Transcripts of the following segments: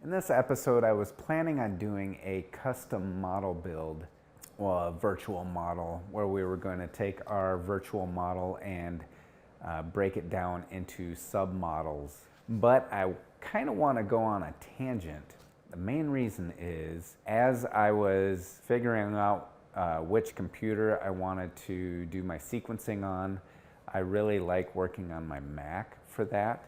In this episode, I was planning on doing a custom model build, well, a virtual model, where we were going to take our virtual model and break it down into submodels. But I kind of want to go on a tangent. The main reason is, as I was figuring out which computer I wanted to do my sequencing on, I really like working on my Mac for that.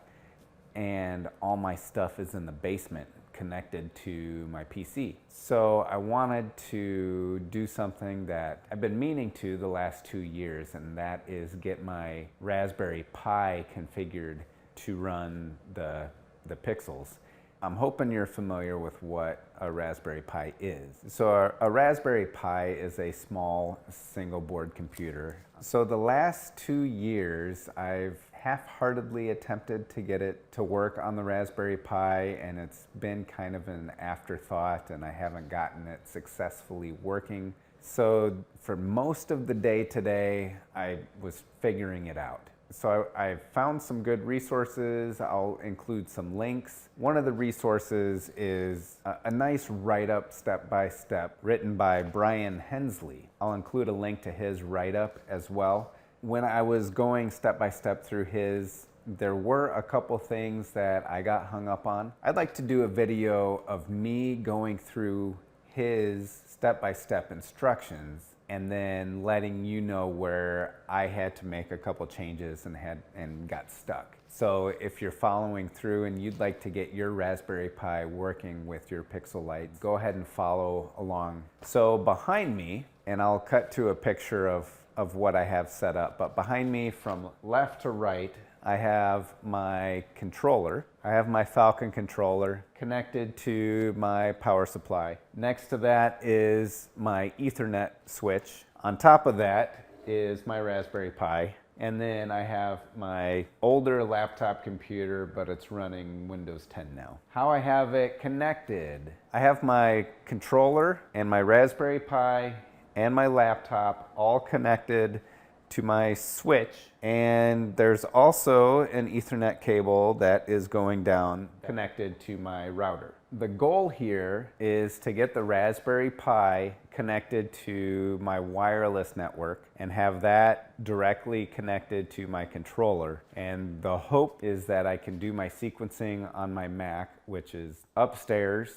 And all my stuff is in the basement connected to my PC. So I wanted to do something that I've been meaning to the last 2 years, and that is get my Raspberry Pi configured to run the Pixels. I'm hoping you're familiar with what a Raspberry Pi is. So a Raspberry Pi is a small single board computer. So the last 2 years, I've half-heartedly attempted to get it to work on the Raspberry Pi, and it's been kind of an afterthought, and I haven't gotten it successfully working. So for most of the day today, I was figuring it out. So I found some good resources. I'll include some links. One of the resources is a nice write-up step-by-step written by Brian Hensley. I'll include a link to his write-up as well. When I was going step-by-step through his, there were a couple things that I got hung up on. I'd like to do a video of me going through his step-by-step instructions and then letting you know where I had to make a couple changes and got stuck. So if you're following through and you'd like to get your Raspberry Pi working with your Pixel lights, go ahead and follow along. So behind me, and I'll cut to a picture of what I have set up, but behind me from left to right, I have my controller. I have my Falcon controller connected to my power supply. Next to that is my Ethernet switch. On top of that is my Raspberry Pi. And then I have my older laptop computer, but it's running Windows 10 now. How I have it connected. I have my controller and my Raspberry Pi and my laptop all connected to my switch, and there's also an Ethernet cable that is going down connected to my router. The goal here is to get the Raspberry Pi connected to my wireless network and have that directly connected to my controller. And the hope is that I can do my sequencing on my Mac, which is upstairs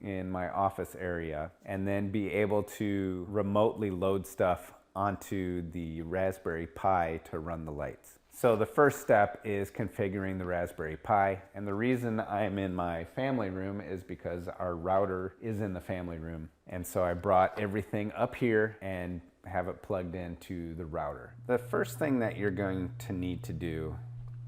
in my office area, and then be able to remotely load stuff onto the Raspberry Pi to run the lights. So the first step is configuring the Raspberry Pi, and the reason I'm in my family room is because our router is in the family room, and so I brought everything up here and have it plugged into the router. The first thing that you're going to need to do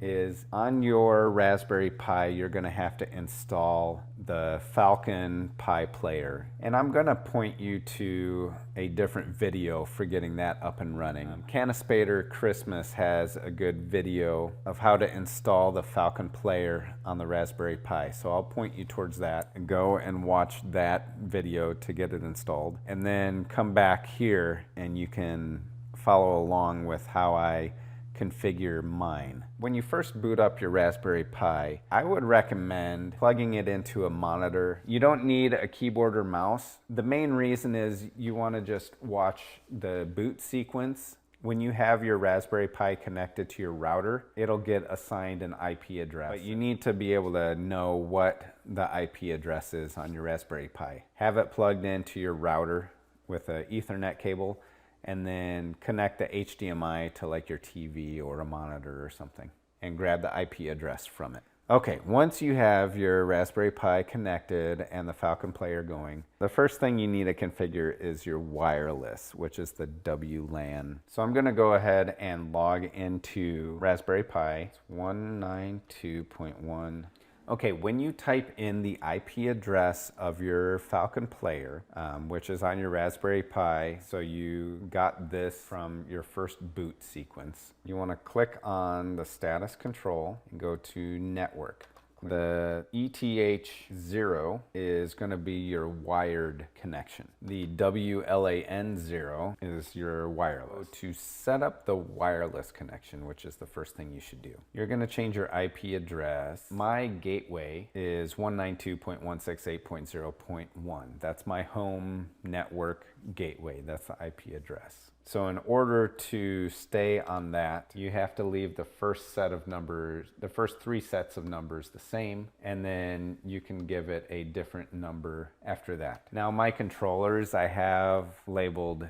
is on your Raspberry Pi, you're going to have to install the Falcon Pi Player. And I'm going to point you to a different video for getting that up and running. Canispader Christmas has a good video of how to install the Falcon Player on the Raspberry Pi. So I'll point you towards that and go and watch that video to get it installed. And then come back here and you can follow along with how I configure mine. When you first boot up your Raspberry Pi, I would recommend plugging it into a monitor. You don't need a keyboard or mouse. The main reason is you want to just watch the boot sequence. When you have your Raspberry Pi connected to your router, it'll get assigned an IP address. But you need to be able to know what the IP address is on your Raspberry Pi. Have it plugged into your router with an Ethernet cable, and then connect the HDMI to like your TV or a monitor or something and grab the IP address from it. Okay, once you have your Raspberry Pi connected and the Falcon Player going, the first thing you need to configure is your wireless, which is the WLAN. So I'm gonna go ahead and log into Raspberry Pi. It's 192.1. Okay, when you type in the IP address of your Falcon Player, which is on your Raspberry Pi, so you got this from your first boot sequence, you want to click on the status control and go to network. The ETH0 is going to be your wired connection. The WLAN0 is your wireless. To set up the wireless connection, which is the first thing you should do, you're going to change your IP address. My gateway is 192.168.0.1. That's my home network gateway. That's the IP address. So in order to stay on that, you have to leave the first set of numbers, the first three sets of numbers the same, and then you can give it a different number after that. Now my controllers I have labeled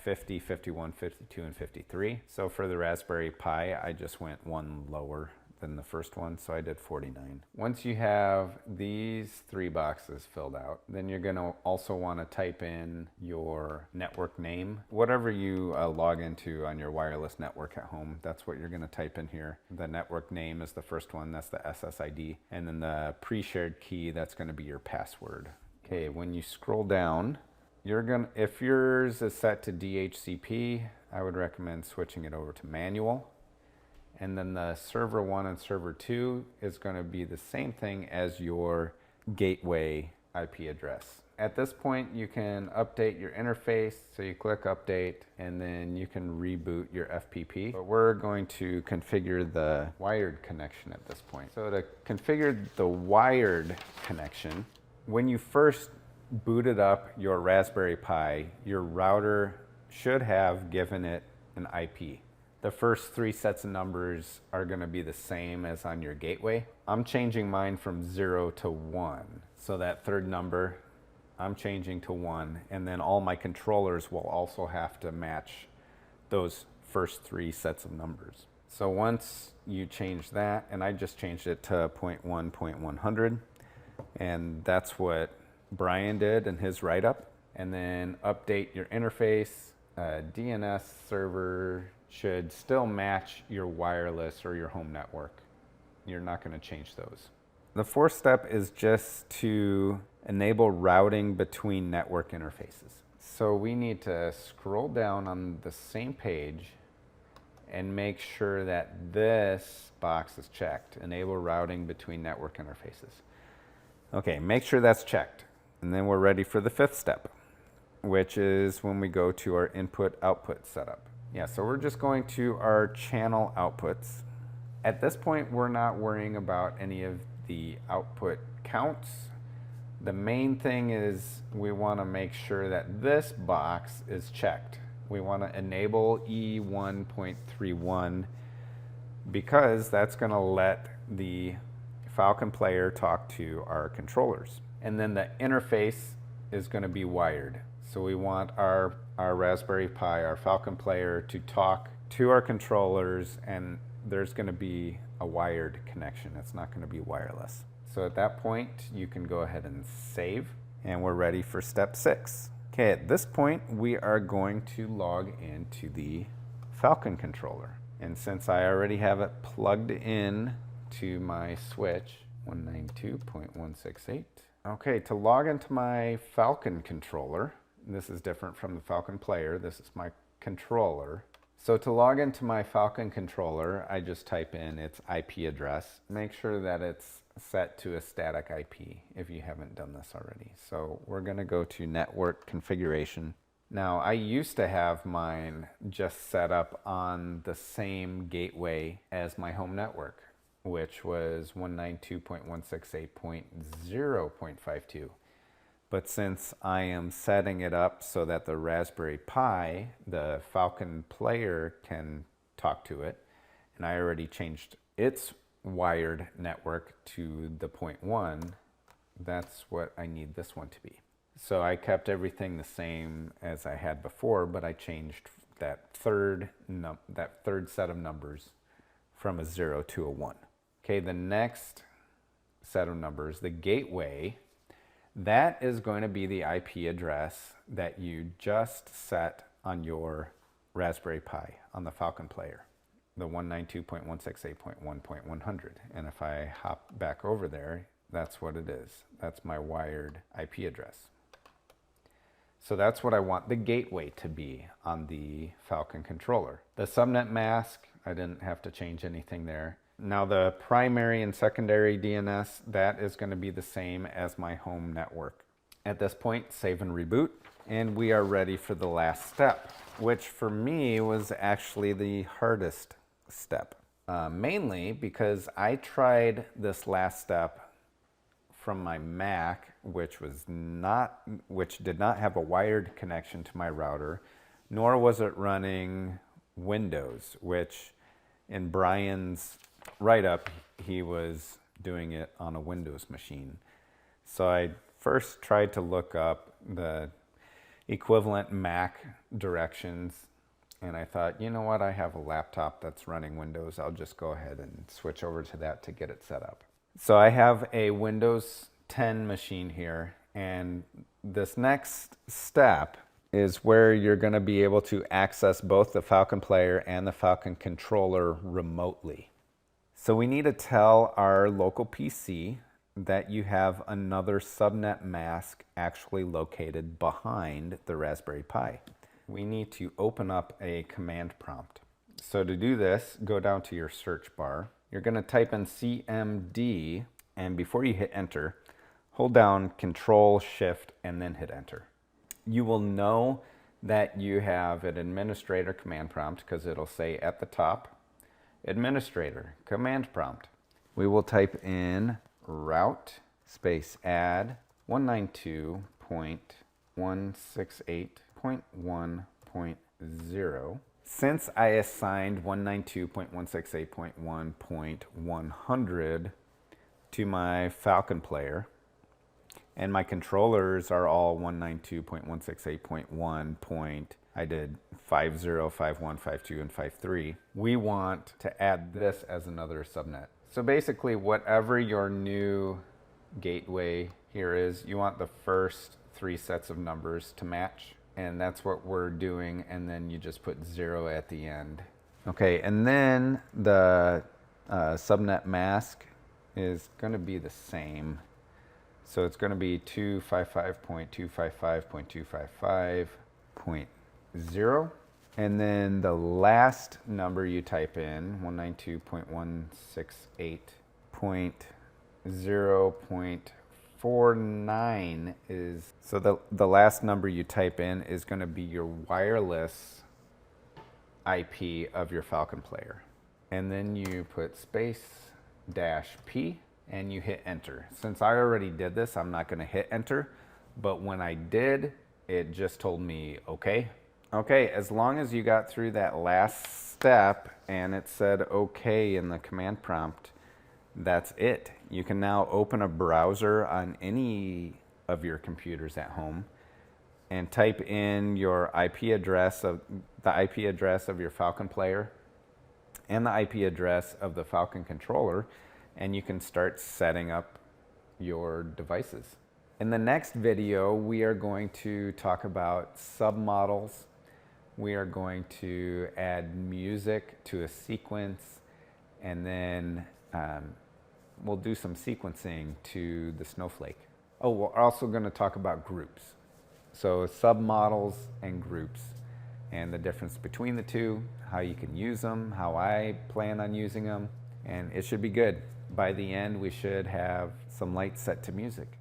50, 51, 52, and 53. So for the Raspberry Pi, I just went one lower than the first one, so I did 49. Once you have these three boxes filled out, then you're gonna also wanna type in your network name. Whatever you log into on your wireless network at home, that's what you're gonna type in here. The network name is the first one, that's the SSID. And then the pre-shared key, that's gonna be your password. Okay, when you scroll down, if yours is set to DHCP, I would recommend switching it over to manual. And then the server 1 and server 2 is going to be the same thing as your gateway IP address. At this point, you can update your interface. So you click update and then you can reboot your FPP. But we're going to configure the wired connection at this point. So to configure the wired connection, when you first booted up your Raspberry Pi, your router should have given it an IP. The first three sets of numbers are going to be the same as on your gateway. I'm changing mine from 0 to 1. So that third number, I'm changing to 1. And then all my controllers will also have to match those first three sets of numbers. So once you change that, and I just changed it to 0.1, 0.100, and that's what Brian did in his write-up. And then update your interface, DNS server should still match your wireless or your home network. You're not going to change those. The fourth step is just to enable routing between network interfaces. So we need to scroll down on the same page and make sure that this box is checked. Enable routing between network interfaces. Okay, make sure that's checked. And then we're ready for the fifth step, which is when we go to our input-output setup. Yeah, so we're just going to our channel outputs. At this point, we're not worrying about any of the output counts. The main thing is we want to make sure that this box is checked. We want to enable E1.31 because that's going to let the Falcon Player talk to our controllers. And then the interface is going to be wired. So we want our Raspberry Pi, our Falcon Player, to talk to our controllers, and there's going to be a wired connection. It's not going to be wireless. So at that point, you can go ahead and save, and we're ready for step 6. Okay, at this point, we are going to log into the Falcon controller. And since I already have it plugged in to my switch, 192.168. Okay, to log into my Falcon controller, this is different from the Falcon Player. This is my controller. So to log into my Falcon controller, I just type in its IP address. Make sure that it's set to a static IP if you haven't done this already. So we're going to go to network configuration. Now I used to have mine just set up on the same gateway as my home network, which was 192.168.0.52. But since I am setting it up so that the Raspberry Pi, the Falcon Player, can talk to it, and I already changed its wired network to the 0.1, that's what I need this one to be. So I kept everything the same as I had before, but I changed that third set of numbers from a 0 to a 1. Okay, the next set of numbers, the gateway, that is going to be the IP address that you just set on your Raspberry Pi on the Falcon Player, the 192.168.1.100. And if I hop back over there, that's what it is. That's my wired IP address. So that's what I want the gateway to be on the Falcon controller. The subnet mask, I didn't have to change anything there. Now the primary and secondary DNS, that is going to be the same as my home network. At this point, save and reboot, and we are ready for the last step, which for me was actually the hardest step. Mainly because I tried this last step from my Mac, which did not have a wired connection to my router, nor was it running Windows, which in Brian's write-up, he was doing it on a Windows machine. So I first tried to look up the equivalent Mac directions, and I thought, you know what, I have a laptop that's running Windows. I'll just go ahead and switch over to that to get it set up. So I have a Windows 10 machine here, and this next step is where you're going to be able to access both the Falcon Player and the Falcon Controller remotely. So we need to tell our local PC that you have another subnet mask actually located behind the Raspberry Pi. We need to open up a command prompt. So to do this, go down to your search bar. You're going to type in CMD, and before you hit enter, hold down Control Shift and then hit enter. You will know that you have an administrator command prompt because it'll say at the top, administrator command prompt. We will type in route space add 192.168.1.0. Since I assigned 192.168.1.100 to my Falcon Player, and my controllers are all 192.168.1. I did 50, 51, 52, and 53. We want to add this as another subnet. So basically, whatever your new gateway here is, you want the first 3 sets of numbers to match, and that's what we're doing, and then you just put 0 at the end. Okay, and then the subnet mask is going to be the same. So it's going to be 255.255.255.0. And then the last number you type in, 192.168.0.49 is, so the last number you type in is going to be your wireless IP of your Falcon Player. And then you put space -P and you hit enter. Since I already did this, I'm not going to hit enter, but when I did, it just told me okay. Okay, as long as you got through that last step and it said okay in the command prompt, that's it. You can now open a browser on any of your computers at home and type in your IP address of your Falcon Player and the IP address of the Falcon Controller, and you can start setting up your devices. In the next video, we are going to talk about submodels. We are going to add music to a sequence, and then we'll do some sequencing to the snowflake. Oh, we're also going to talk about groups. So submodels and groups, and the difference between the two, how you can use them, how I plan on using them, and it should be good. By the end, we should have some lights set to music.